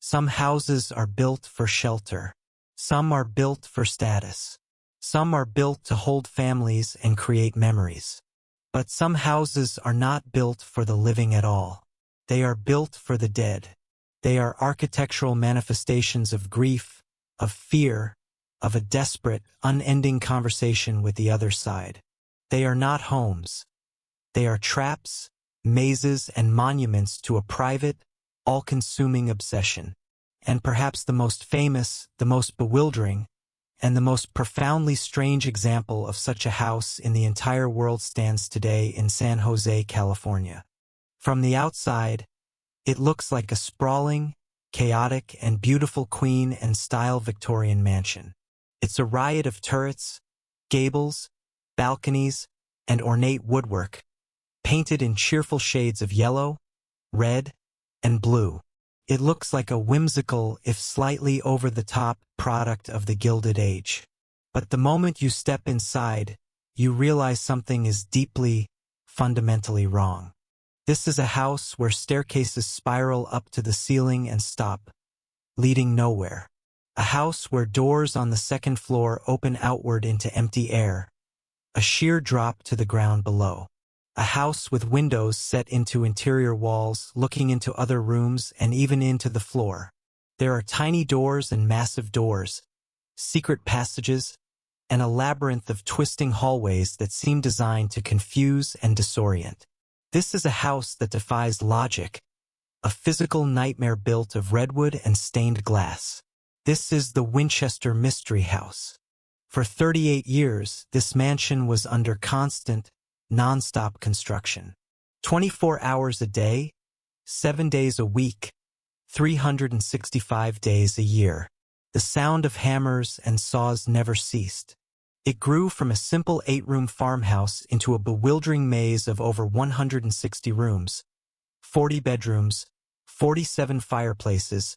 Some houses are built for shelter. Some are built for status. Some are built to hold families and create memories. But some houses are not built for the living at all. They are built for the dead. They are architectural manifestations of grief, of fear, of a desperate, unending conversation with the other side. They are not homes. They are traps, mazes, and monuments to a private, all-consuming obsession. And perhaps the most famous, the most bewildering, and the most profoundly strange example of such a house in the entire world stands today in San Jose, California. From the outside, it looks like a sprawling, chaotic, and beautiful Queen and style Victorian mansion. It's a riot of turrets, gables, balconies, and ornate woodwork, painted in cheerful shades of yellow, red, and blue. It looks like a whimsical, if slightly over-the-top, product of the Gilded Age. But the moment you step inside, you realize something is deeply, fundamentally wrong. This is a house where staircases spiral up to the ceiling and stop, leading nowhere. A house where doors on the second floor open outward into empty air, a sheer drop to the ground below. A house with windows set into interior walls, looking into other rooms and even into the floor. There are tiny doors and massive doors, secret passages, and a labyrinth of twisting hallways that seem designed to confuse and disorient. This is a house that defies logic, a physical nightmare built of redwood and stained glass. This is the Winchester Mystery House. For 38 years, this mansion was under constant, non-stop construction. 24 hours a day, 7 days a week, 365 days a year. The sound of hammers and saws never ceased. It grew from a simple 8-room farmhouse into a bewildering maze of over 160 rooms, 40 bedrooms, 47 fireplaces,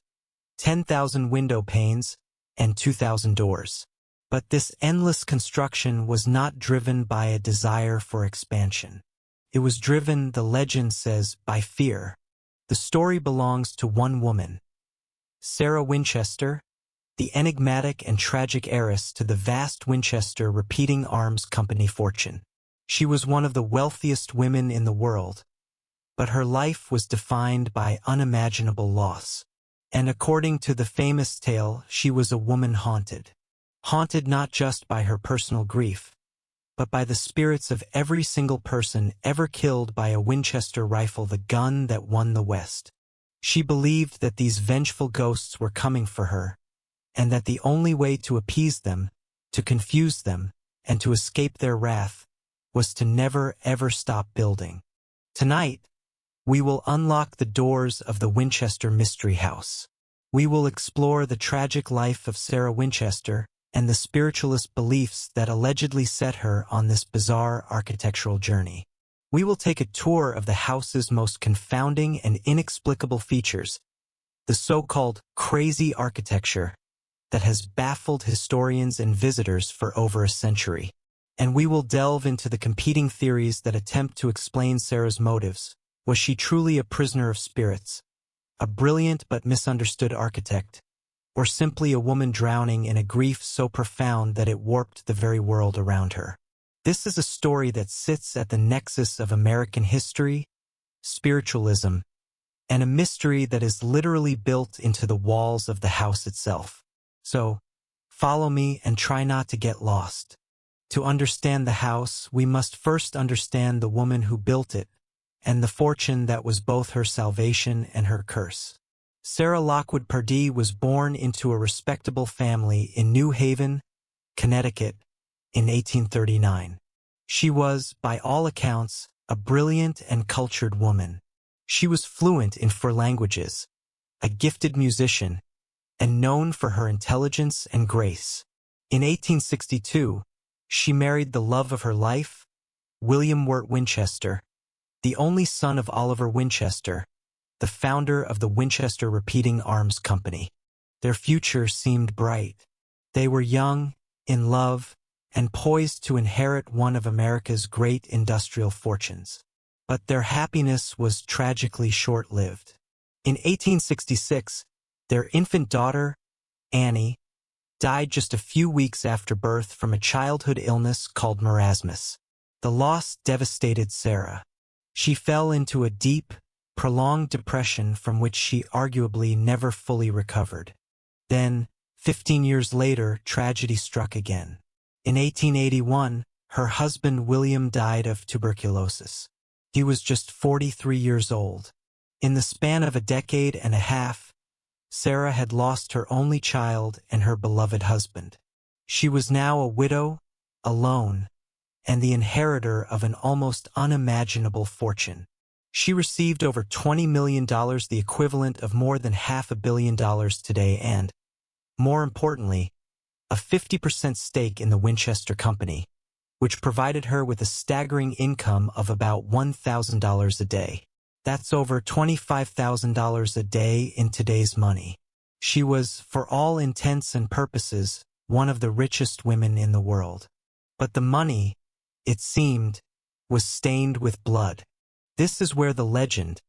10,000 window panes, and 2,000 doors. But this endless construction was not driven by a desire for expansion. It was driven, the legend says, by fear. The story belongs to one woman, Sarah Winchester, the enigmatic and tragic heiress to the vast Winchester Repeating Arms Company fortune. She was one of the wealthiest women in the world, but her life was defined by unimaginable loss. And according to the famous tale, she was a woman haunted. Haunted not just by her personal grief, but by the spirits of every single person ever killed by a Winchester rifle, the gun that won the West. She believed that these vengeful ghosts were coming for her, and that the only way to appease them, to confuse them, and to escape their wrath, was to never ever stop building. Tonight, we will unlock the doors of the Winchester Mystery House. We will explore the tragic life of Sarah Winchester and the spiritualist beliefs that allegedly set her on this bizarre architectural journey. We will take a tour of the house's most confounding and inexplicable features, the so-called crazy architecture that has baffled historians and visitors for over a century. And we will delve into the competing theories that attempt to explain Sarah's motives. Was she truly a prisoner of spirits, a brilliant but misunderstood architect, or simply a woman drowning in a grief so profound that it warped the very world around her? This is a story that sits at the nexus of American history, spiritualism, and a mystery that is literally built into the walls of the house itself. So, follow me and try not to get lost. To understand the house, we must first understand the woman who built it, and the fortune that was both her salvation and her curse. Sarah Lockwood Pardee was born into a respectable family in New Haven, Connecticut, in 1839. She was, by all accounts, a brilliant and cultured woman. She was fluent in 4 languages, a gifted musician, and known for her intelligence and grace. In 1862, she married the love of her life, William Wirt Winchester, the only son of Oliver Winchester, the founder of the Winchester Repeating Arms Company. Their future seemed bright. They were young, in love, and poised to inherit one of America's great industrial fortunes. But their happiness was tragically short-lived. In 1866, Their infant daughter, Annie, died just a few weeks after birth from a childhood illness called marasmus. The loss devastated Sarah. She fell into a deep, prolonged depression from which she arguably never fully recovered. Then, 15 years later, tragedy struck again. In 1881, her husband William died of tuberculosis. He was just 43 years old. In the span of a decade and a half, Sarah had lost her only child and her beloved husband. She was now a widow, alone, and the inheritor of an almost unimaginable fortune. She received over $20 million, the equivalent of more than $500 million today, and, more importantly, a 50% stake in the Winchester Company, which provided her with a staggering income of about $1,000 a day. That's over $25,000 a day in today's money. She was, for all intents and purposes, one of the richest women in the world. But the money, it seemed, was stained with blood. This is where the legend,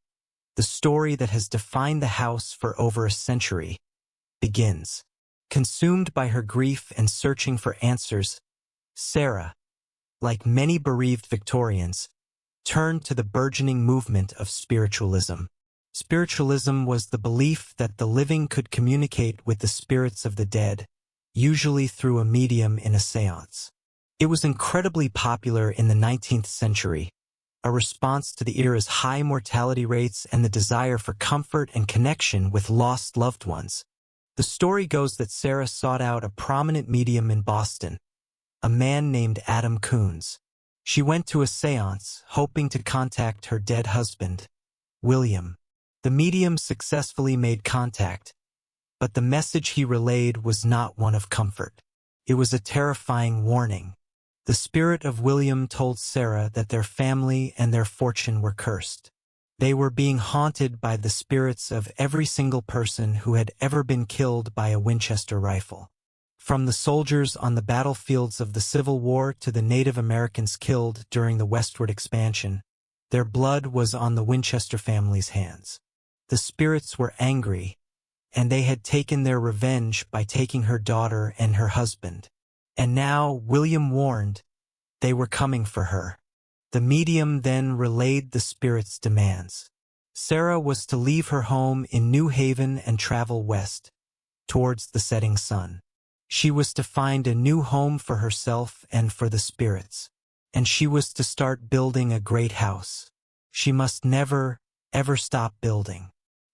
the story that has defined the house for over a century, begins. Consumed by her grief and searching for answers, Sarah, like many bereaved Victorians, turned to the burgeoning movement of spiritualism. Spiritualism was the belief that the living could communicate with the spirits of the dead, usually through a medium in a séance. It was incredibly popular in the 19th century, a response to the era's high mortality rates and the desire for comfort and connection with lost loved ones. The story goes that Sarah sought out a prominent medium in Boston, a man named Adam Coons. She went to a séance, hoping to contact her dead husband, William. The medium successfully made contact, but the message he relayed was not one of comfort. It was a terrifying warning. The spirit of William told Sarah that their family and their fortune were cursed. They were being haunted by the spirits of every single person who had ever been killed by a Winchester rifle. From the soldiers on the battlefields of the Civil War to the Native Americans killed during the westward expansion, their blood was on the Winchester family's hands. The spirits were angry, and they had taken their revenge by taking her daughter and her husband. And now, William warned, they were coming for her. The medium then relayed the spirit's demands. Sarah was to leave her home in New Haven and travel west, towards the setting sun. She was to find a new home for herself and for the spirits. And she was to start building a great house. She must never, ever stop building.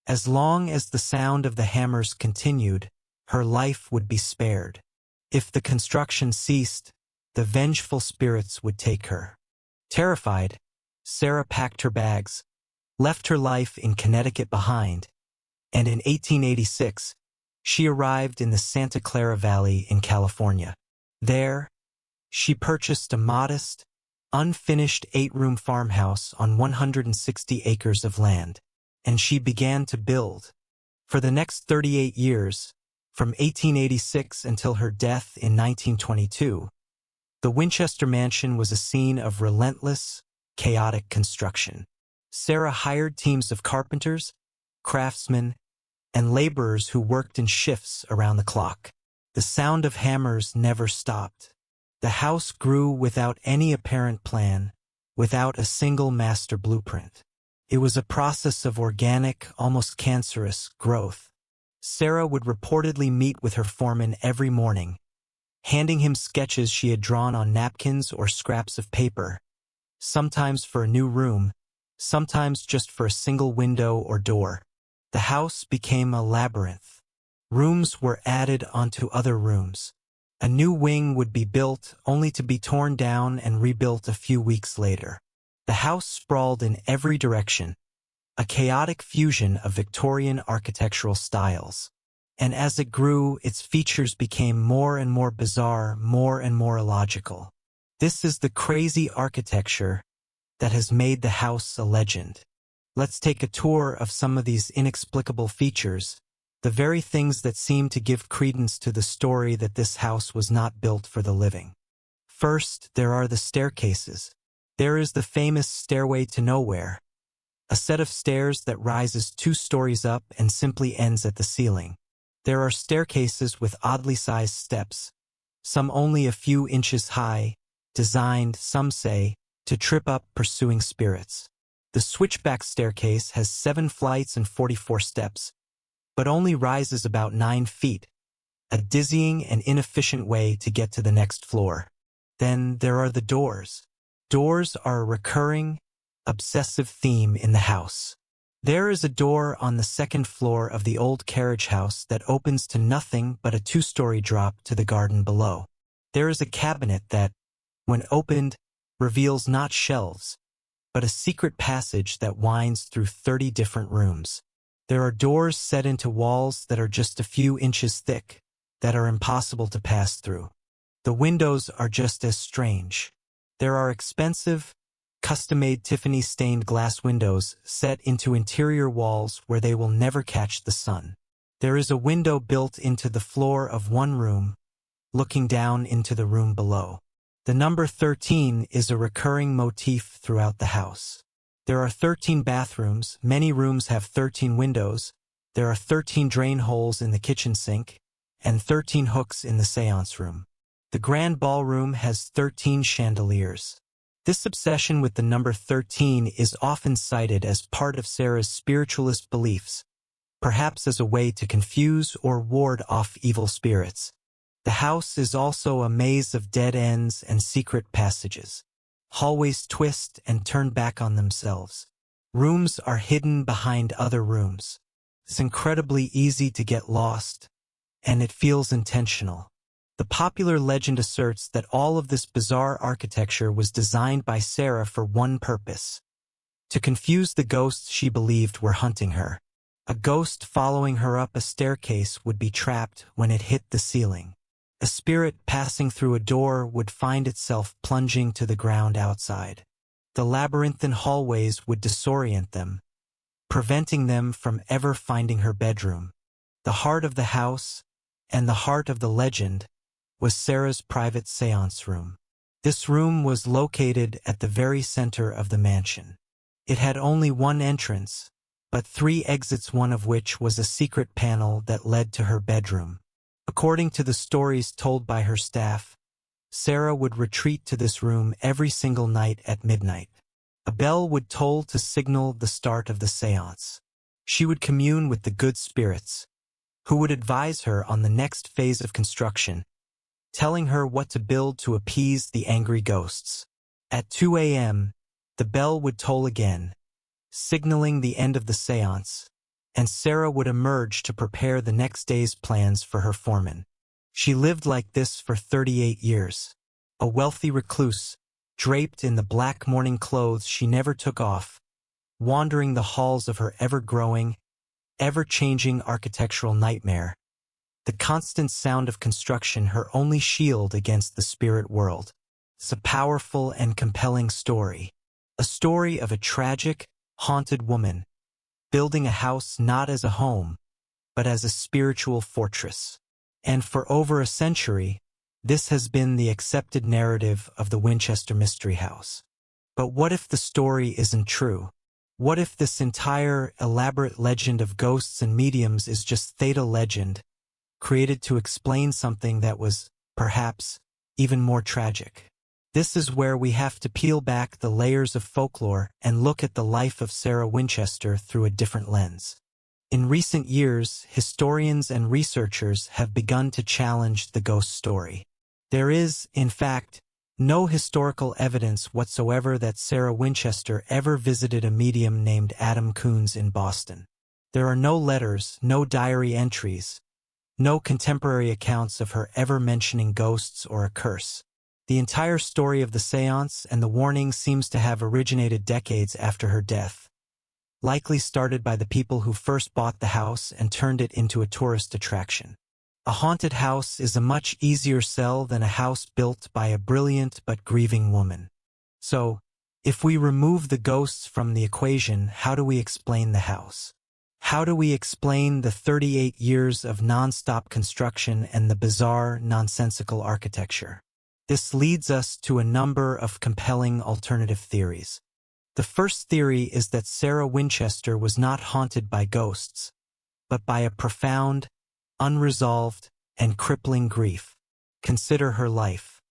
As long as the sound of the hammers continued, her life would be spared. If the construction ceased, the vengeful spirits would take her. Terrified, Sarah packed her bags, left her life in Connecticut behind, and in 1886, she arrived in the Santa Clara Valley in California. There, she purchased a modest, unfinished 8-room farmhouse on 160 acres of land, and she began to build. For the next 38 years, from 1886 until her death in 1922, the Winchester Mansion was a scene of relentless, chaotic construction. Sarah hired teams of carpenters, craftsmen, and laborers who worked in shifts around the clock. The sound of hammers never stopped. The house grew without any apparent plan, without a single master blueprint. It was a process of organic, almost cancerous, growth. Sarah would reportedly meet with her foreman every morning, handing him sketches she had drawn on napkins or scraps of paper, sometimes for a new room, sometimes just for a single window or door. The house became a labyrinth. Rooms were added onto other rooms. A new wing would be built, only to be torn down and rebuilt a few weeks later. The house sprawled in every direction, a chaotic fusion of Victorian architectural styles. And as it grew, its features became more and more bizarre, more and more illogical. This is the crazy architecture that has made the house a legend. Let's take a tour of some of these inexplicable features, the very things that seem to give credence to the story that this house was not built for the living. First, there are the staircases. There is the famous Stairway to Nowhere, a set of stairs that rises 2 stories up and simply ends at the ceiling. There are staircases with oddly sized steps, some only a few inches high, designed, some say, to trip up pursuing spirits. The switchback staircase has 7 flights and 44 steps, but only rises about 9 feet, a dizzying and inefficient way to get to the next floor. Then there are the doors. Doors are a recurring, obsessive theme in the house. There is a door on the 2nd floor of the old carriage house that opens to nothing but a 2-story drop to the garden below. There is a cabinet that, when opened, reveals not shelves, but a secret passage that winds through 30 different rooms. There are doors set into walls that are just a few inches thick, that are impossible to pass through. The windows are just as strange. There are expensive, custom-made Tiffany stained glass windows set into interior walls where they will never catch the sun. There is a window built into the floor of one room, looking down into the room below. The number 13 is a recurring motif throughout the house. There are 13 bathrooms, many rooms have 13 windows, there are 13 drain holes in the kitchen sink, and 13 hooks in the seance room. The grand ballroom has 13 chandeliers. This obsession with the number 13 is often cited as part of Sarah's spiritualist beliefs, perhaps as a way to confuse or ward off evil spirits. The house is also a maze of dead ends and secret passages. Hallways twist and turn back on themselves. Rooms are hidden behind other rooms. It's incredibly easy to get lost, and it feels intentional. The popular legend asserts that all of this bizarre architecture was designed by Sarah for one purpose: to confuse the ghosts she believed were hunting her. A ghost following her up a staircase would be trapped when it hit the ceiling. A spirit passing through a door would find itself plunging to the ground outside. The labyrinthine hallways would disorient them, preventing them from ever finding her bedroom. The heart of the house, and the heart of the legend, was Sarah's private seance room. This room was located at the very center of the mansion. It had only one entrance, but 3 exits, one of which was a secret panel that led to her bedroom. According to the stories told by her staff, Sarah would retreat to this room every single night at midnight. A bell would toll to signal the start of the seance. She would commune with the good spirits, who would advise her on the next phase of construction, telling her what to build to appease the angry ghosts. At 2 a.m., the bell would toll again, signaling the end of the seance, and Sarah would emerge to prepare the next day's plans for her foreman. She lived like this for 38 years. A wealthy recluse, draped in the black mourning clothes she never took off, wandering the halls of her ever-growing, ever-changing architectural nightmare. The constant sound of construction her only shield against the spirit world. It's a powerful and compelling story. A story of a tragic, haunted woman, building a house not as a home, but as a spiritual fortress. And for over a century, this has been the accepted narrative of the Winchester Mystery House. But what if the story isn't true? What if this entire elaborate legend of ghosts and mediums is just theta legend, created to explain something that was, perhaps, even more tragic? This is where we have to peel back the layers of folklore and look at the life of Sarah Winchester through a different lens. In recent years, historians and researchers have begun to challenge the ghost story. There is, in fact, no historical evidence whatsoever that Sarah Winchester ever visited a medium named Adam Coons in Boston. There are no letters, no diary entries, no contemporary accounts of her ever mentioning ghosts or a curse. The entire story of the seance and the warning seems to have originated decades after her death, likely started by the people who first bought the house and turned it into a tourist attraction. A haunted house is a much easier sell than a house built by a brilliant but grieving woman. So, if we remove the ghosts from the equation, how do we explain the house? How do we explain the 38 years of non-stop construction and the bizarre, nonsensical architecture? This leads us to a number of compelling alternative theories. The first theory is that Sarah Winchester was not haunted by ghosts, but by a profound, unresolved, and crippling grief. Consider her life.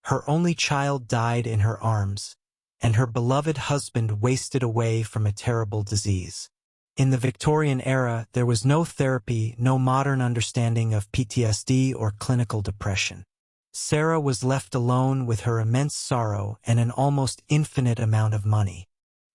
Her only child died in her arms, and her beloved husband wasted away from a terrible disease. In the Victorian era, there was no therapy, no modern understanding of PTSD or clinical depression. Sarah was left alone with her immense sorrow and an almost infinite amount of money.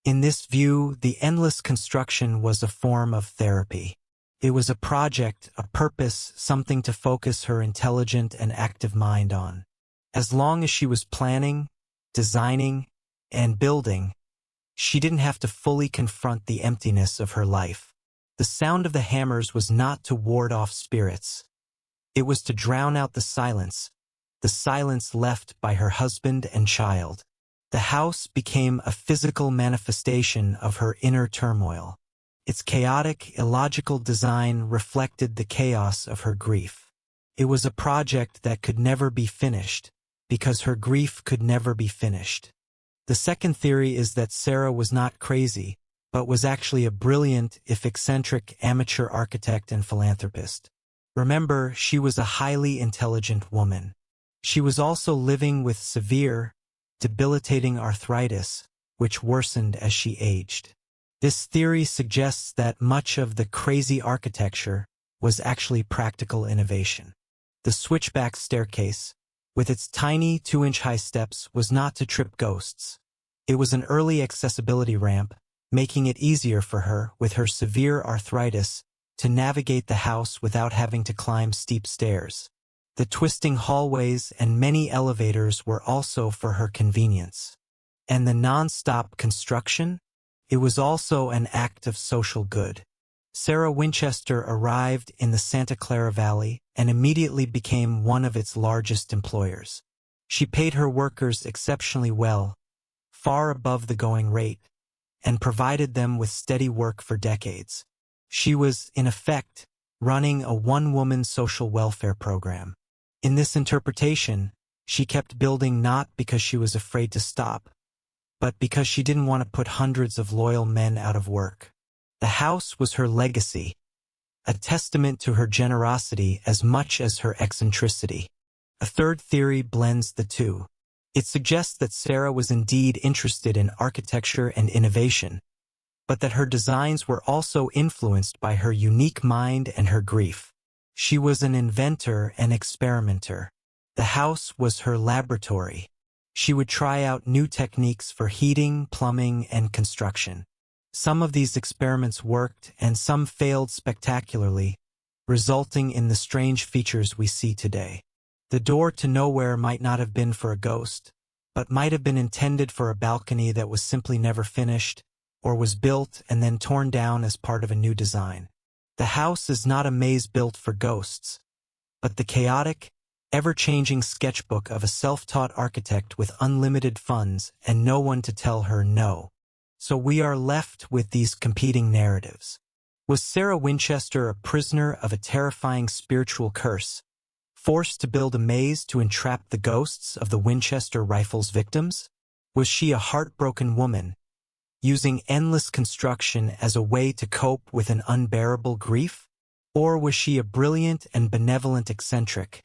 In this view, the endless construction was a form of therapy. It was a project, a purpose, something to focus her intelligent and active mind on. As long as she was planning, designing, and building, she didn't have to fully confront the emptiness of her life. The sound of the hammers was not to ward off spirits. It was to drown out the silence left by her husband and child. The house became a physical manifestation of her inner turmoil. Its chaotic, illogical design reflected the chaos of her grief. It was a project that could never be finished, because her grief could never be finished. The second theory is that Sarah was not crazy, but was actually a brilliant, if eccentric, amateur architect and philanthropist. Remember, she was a highly intelligent woman. She was also living with severe, debilitating arthritis, which worsened as she aged. This theory suggests that much of the crazy architecture was actually practical innovation. The switchback staircase, with its tiny 2-inch-high steps, was not to trip ghosts. It was an early accessibility ramp, making it easier for her, with her severe arthritis, to navigate the house without having to climb steep stairs. The twisting hallways and many elevators were also for her convenience. And the non-stop construction? It was also an act of social good. Sarah Winchester arrived in the Santa Clara Valley and immediately became one of its largest employers. She paid her workers exceptionally well, far above the going rate, and provided them with steady work for decades. She was, in effect, running a one-woman social welfare program. In this interpretation, she kept building not because she was afraid to stop, but because she didn't want to put hundreds of loyal men out of work. The house was her legacy, a testament to her generosity as much as her eccentricity. A third theory blends the two. It suggests that Sarah was indeed interested in architecture and innovation, but that her designs were also influenced by her unique mind and her grief. She was an inventor and experimenter. The house was her laboratory. She would try out new techniques for heating, plumbing, and construction. Some of these experiments worked, and some failed spectacularly, resulting in the strange features we see today. The door to nowhere might not have been for a ghost, but might have been intended for a balcony that was simply never finished, or was built and then torn down as part of a new design. The house is not a maze built for ghosts, but the chaotic, ever-changing sketchbook of a self-taught architect with unlimited funds and no one to tell her no. So we are left with these competing narratives. Was Sarah Winchester a prisoner of a terrifying spiritual curse, forced to build a maze to entrap the ghosts of the Winchester rifle's victims? Was she a heartbroken woman, using endless construction as a way to cope with an unbearable grief? Or was she a brilliant and benevolent eccentric,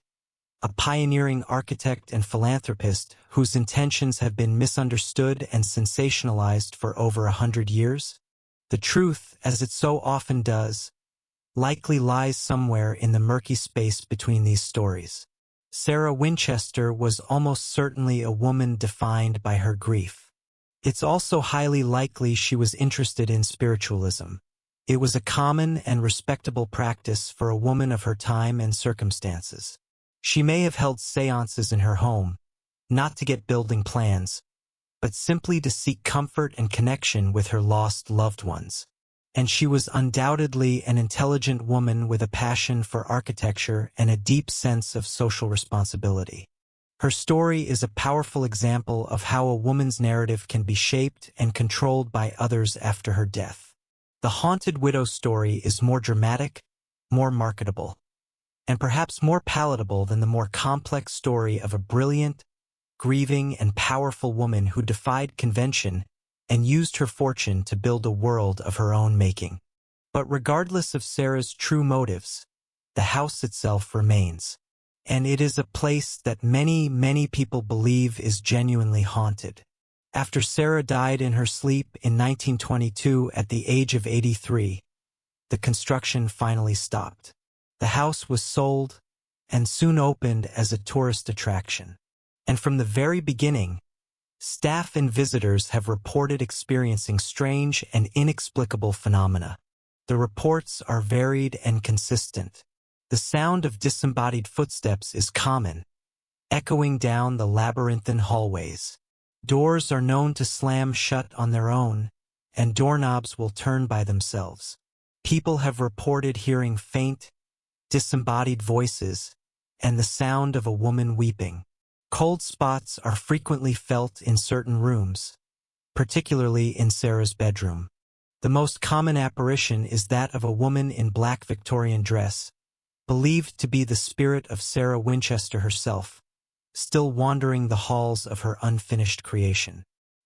a pioneering architect and philanthropist whose intentions have been misunderstood and sensationalized for over 100 years? The truth, as it so often does, likely lies somewhere in the murky space between these stories. Sarah Winchester was almost certainly a woman defined by her grief. It's also highly likely she was interested in spiritualism. It was a common and respectable practice for a woman of her time and circumstances. She may have held seances in her home, not to get building plans, but simply to seek comfort and connection with her lost loved ones. And she was undoubtedly an intelligent woman with a passion for architecture and a deep sense of social responsibility. Her story is a powerful example of how a woman's narrative can be shaped and controlled by others after her death. The haunted widow story is more dramatic, more marketable, and perhaps more palatable than the more complex story of a brilliant, grieving, and powerful woman who defied convention and used her fortune to build a world of her own making. But regardless of Sarah's true motives, the house itself remains. And it is a place that many people believe is genuinely haunted. After Sarah died in her sleep in 1922 at the age of 83, the construction finally stopped. The house was sold and soon opened as a tourist attraction. And from the very beginning, staff and visitors have reported experiencing strange and inexplicable phenomena. The reports are varied and consistent. The sound of disembodied footsteps is common, echoing down the labyrinthine hallways. Doors are known to slam shut on their own, and doorknobs will turn by themselves. People have reported hearing faint, disembodied voices, and the sound of a woman weeping. Cold spots are frequently felt in certain rooms, particularly in Sarah's bedroom. The most common apparition is that of a woman in black Victorian dress, believed to be the spirit of Sarah Winchester herself, still wandering the halls of her unfinished creation.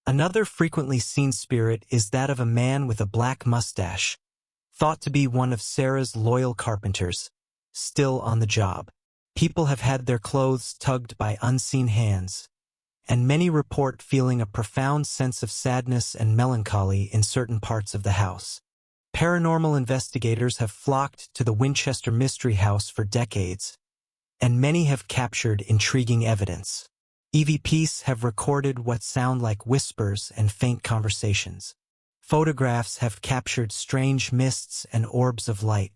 Another frequently seen spirit is that of a man with a black mustache, thought to be one of Sarah's loyal carpenters, still on the job. People have had their clothes tugged by unseen hands, and many report feeling a profound sense of sadness and melancholy in certain parts of the house. Paranormal investigators have flocked to the Winchester Mystery House for decades, and many have captured intriguing evidence. EVPs have recorded what sound like whispers and faint conversations. Photographs have captured strange mists and orbs of light.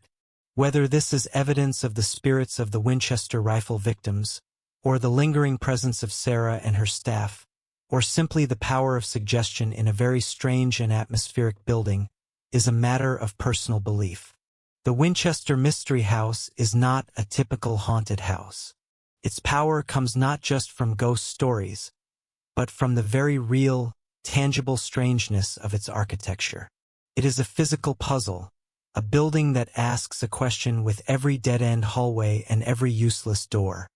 Whether this is evidence of the spirits of the Winchester rifle victims, or the lingering presence of Sarah and her staff, or simply the power of suggestion in a very strange and atmospheric building, is a matter of personal belief. The Winchester Mystery House is not a typical haunted house. Its power comes not just from ghost stories, but from the very real, tangible strangeness of its architecture. It is a physical puzzle, a building that asks a question with every dead-end hallway and every useless door.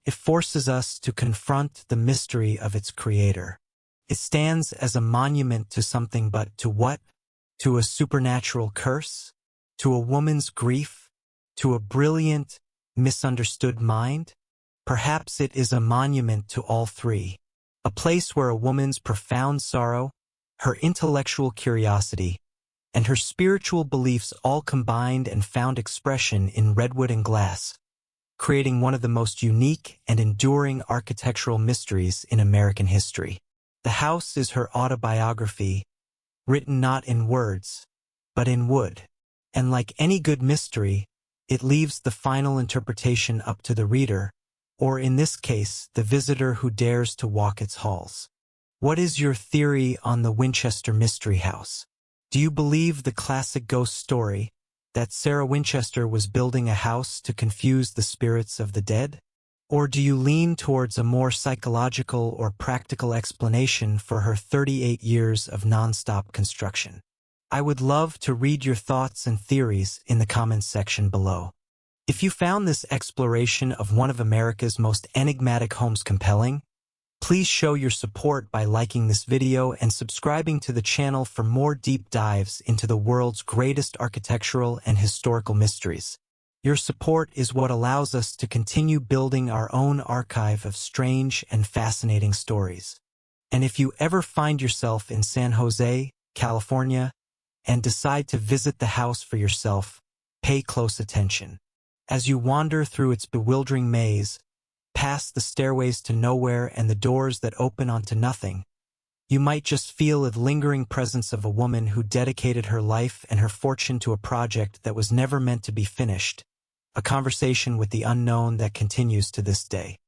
It forces us to confront the mystery of its creator. It stands as a monument to something, but to what? To a supernatural curse? To a woman's grief? To a brilliant, misunderstood mind? Perhaps it is a monument to all three. A place where a woman's profound sorrow, her intellectual curiosity, and her spiritual beliefs all combined and found expression in redwood and glass, creating one of the most unique and enduring architectural mysteries in American history. The house is her autobiography, written not in words, but in wood. And like any good mystery, it leaves the final interpretation up to the reader, or in this case, the visitor who dares to walk its halls. What is your theory on the Winchester Mystery House? Do you believe the classic ghost story, that Sarah Winchester was building a house to confuse the spirits of the dead? Or do you lean towards a more psychological or practical explanation for her 38 years of non-stop construction? I would love to read your thoughts and theories in the comments section below. If you found this exploration of one of America's most enigmatic homes compelling, please show your support by liking this video and subscribing to the channel for more deep dives into the world's greatest architectural and historical mysteries. Your support is what allows us to continue building our own archive of strange and fascinating stories. And if you ever find yourself in San Jose, California, and decide to visit the house for yourself, pay close attention. As you wander through its bewildering maze, past the stairways to nowhere and the doors that open onto nothing, you might just feel the lingering presence of a woman who dedicated her life and her fortune to a project that was never meant to be finished, a conversation with the unknown that continues to this day.